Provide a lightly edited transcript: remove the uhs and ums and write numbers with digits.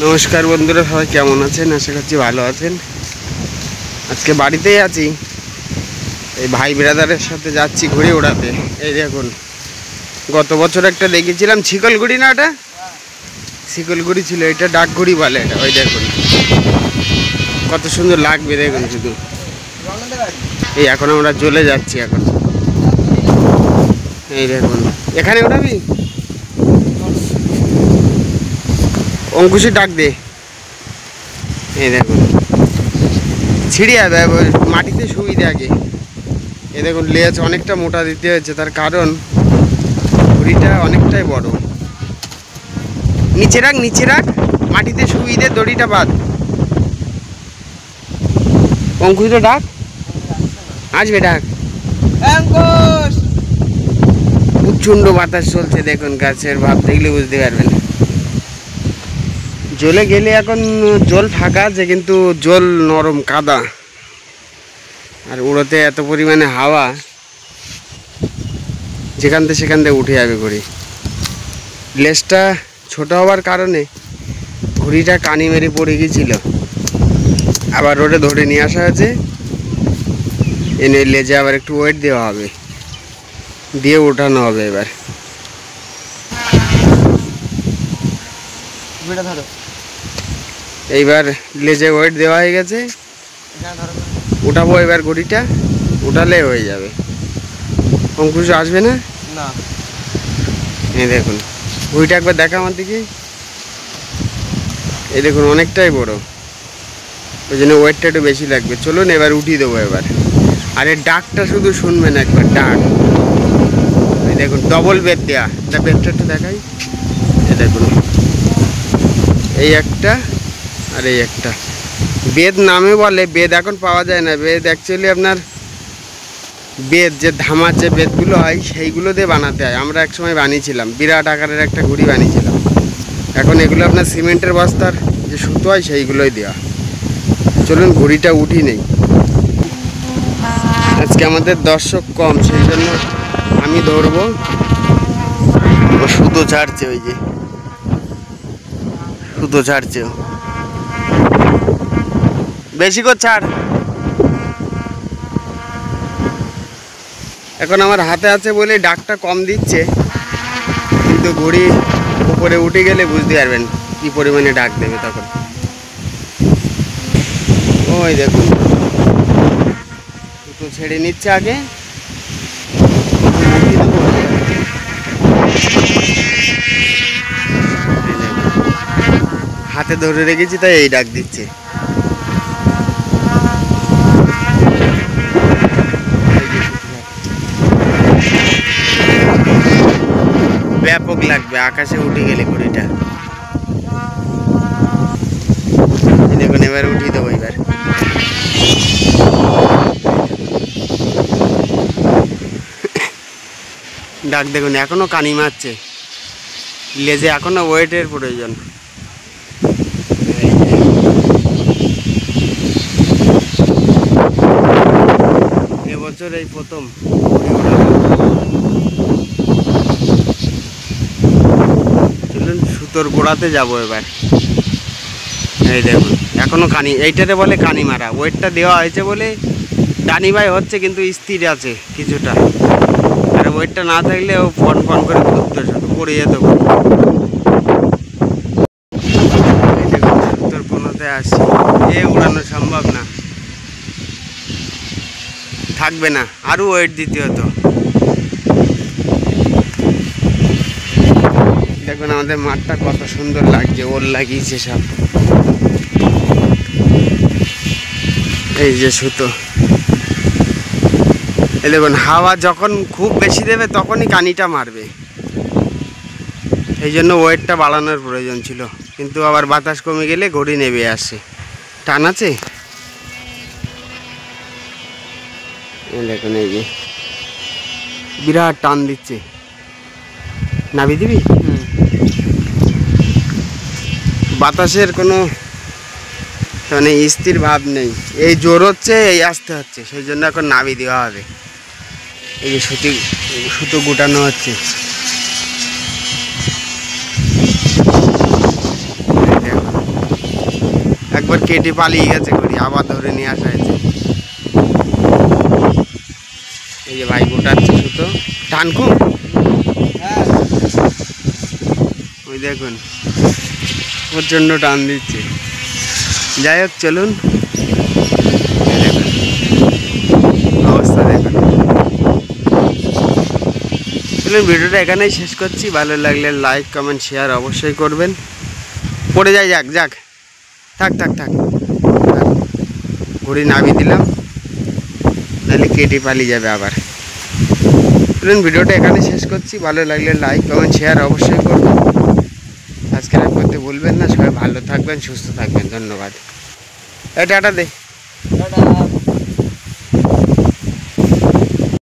নমস্কার বন্ধুরা, সবাই কেমন আছেন? আশা করছি ভালো আছেন। আজকে বাড়িতেই আছি, এই ভাই ব্রাদারের সাথে যাচ্ছি ঘুড়ি ওড়াতে। এই দেখুন, গত বছর একটা দেখেছিলাম, শিকলগুড়ি না, ওটা শিকলগুড়ি ছিল, এটা ডাকঘুড়ি বলে এটা। ওই দেখুন কত সুন্দর লাগবে, দেখুন শুধু। এই এখন আমরা চলে যাচ্ছি এখন। এই দেখুন, এখানে ওঠাবি, অঙ্কুশে ডাক দে। এই দেখুন ছিড়িয়া দেয়, মাটিতে সুবিধে আগে। এ দেখুন লেজ অনেকটা মোটা দিতে হয়েছে, তার কারণ ঘুড়িটা অনেকটাই বড়। নিচে রাখ, নিচে রাখ, মাটিতে সুবিধে, দড়িটা বাদ। অঙ্কুশ তো ডাক, আসবে ডাক। প্রচণ্ড বাতাস চলছে, দেখুন গাছের ভাব দেখলে বুঝতে পারবেন। জলে গেলে এখন জল ফাঁকা আছে, কিন্তু জল নরম কাদা, আর উড়োতে এত পরিমাণে হাওয়া, যেখান থেকে সেখান থেকে উঠে যাবে ঘুড়ি। লেজটা ছোট হওয়ার কারণে ঘুড়িটা কানি মেরে পড়ে গিয়েছিল, আবার রোডে ধরে নিয়ে আসা হয়েছে। এনে লেজে আবার একটু ওয়েট দেওয়া হবে, দিয়ে ওঠানো হবে। এবার এইবার লেজে ওয়েট দেওয়া হয়ে গেছে, উঠাবো এবার ঘুড়িটা, উঠালে হয়ে যাবে। অঙ্কুশ আসবে না? এই দেখুন ঘুড়িটা একবার দেখা আমার দিকে। এই দেখুন অনেকটাই বড়, ওই জন্য ওয়েটটা একটু বেশি লাগবে। চলুন এবার উঠিয়ে দেবো এবার। আর এর ডাকটা শুধু শুনবেন একবার, ডাক। এই দেখুন ডবল বেদ দেওয়া, বেদটা একটু দেখাই। এই দেখুন এই একটা আর এই একটা। বেদ নামে বলে, বেদ এখন পাওয়া যায় না। বেদ অ্যাকচুয়ালি আপনার বেদ যে ধামার যে বেদগুলো হয় সেইগুলো দিয়ে বানাতে হয়। আমরা একসময় বানিয়েছিলাম, বিরাট আকারের একটা ঘুড়ি বানিয়েছিলাম। এখন এগুলো আপনার সিমেন্টের বস্তার যে সুতো হয় সেইগুলোই দেওয়া। চলুন ঘুড়িটা উঠি নেই। আজকে আমাদের দর্শক কম, সেই জন্য আমি দৌড়বো। সুতো ছাড়ছে, ওই যে সুতো ছাড়ছে, বেশি করে ছাড়। এখন আমার হাতে আছে বলে ডাকটা কম দিচ্ছে, কিন্তু ঘুড়ি উপরে উঠে গেলে বুঝতে পারবেন কি পরিমাণে ডাক দেবে তখন। ওই দেখুন সুতো ছেড়ে নিচ্ছে আগে, হাতে ধরে রেখেছি তাই এই ডাক দিচ্ছে। ব্যাপক লাগবে আকাশে উঠে গেলে ঘুড়িটা। দেখুন এবার উঠিয়ে দেবো। এবার ডাক দেখুন এখনো কানি মারছে, লেজে এখনো ওয়েটের প্রয়োজন। এবছর এই প্রথম চলুন সুতোর গোড়াতে যাবো এবার। এই দেখুন এখনো কানি, এইটাতে বলে কানি মারা। ওয়েটটা দেওয়া হয়েছে বলে টানি বাই হচ্ছে, কিন্তু স্থির আছে কিছুটা। আর ওয়েটটা না থাকলে ও ফন ফন করে ঘুরতে, শুধু পড়ে যেত। এই দেখুন সুতোর কোনোতে আসছি, এ উড়ানো সম্ভব না, থাকবে না, আরও ওয়েট দিতে হতো। দেখুন আমাদের মাঠটা কত সুন্দর লাগছে, ওর লাগিয়েছে সব। এই যে সুতো, এই দেখুন হাওয়া যখন খুব বেশি দেবে তখনই কানিটা মারবে, এই জন্য ওয়েটটা বাড়ানোর প্রয়োজন ছিল। কিন্তু আবার বাতাস কমে গেলে ঘড়ি নেবে আসে। টান আছে, দেখুন এই যে বিরাট টান দিচ্ছে। নাবি দিবি, বাতাসের কোনো মানে স্থির ভাব নেই, এই জোর হচ্ছে এই আসতে হচ্ছে, সেই জন্য এখন নাবি দেওয়া হবে। এই যে সুতো গুটানো হচ্ছে। একবার কেটে পালিয়ে গেছে ঘুড়ি, আবার ধরে নিয়ে আসা হয়েছে। এই যে ভাই গোটাচ্ছে সুতো, টান খুব, ওই দেখুন প্রচণ্ড টান দিচ্ছে। যাই হোক চলুন, এই দেখুন অবস্থা দেখুন। চলুন ভিডিওটা এখানেই শেষ করছি। ভালো লাগলে লাইক কমেন্ট শেয়ার অবশ্যই করবেন। পড়ে যাই, যাক যাক, থাক থাক থাক, ঘুড়ি নামিয়ে দিলাম, নাহলে কেটে পালিয়ে যাবে আবার। চলুন ভিডিওটা এখানে শেষ করছি। ভালো লাগলে লাইক কমেন্ট শেয়ার অবশ্যই করবেন, সাবস্ক্রাইব করতে ভুলবেন না। সবাই ভালো থাকবেন, সুস্থ থাকবেন, ধন্যবাদ। টাটা দে।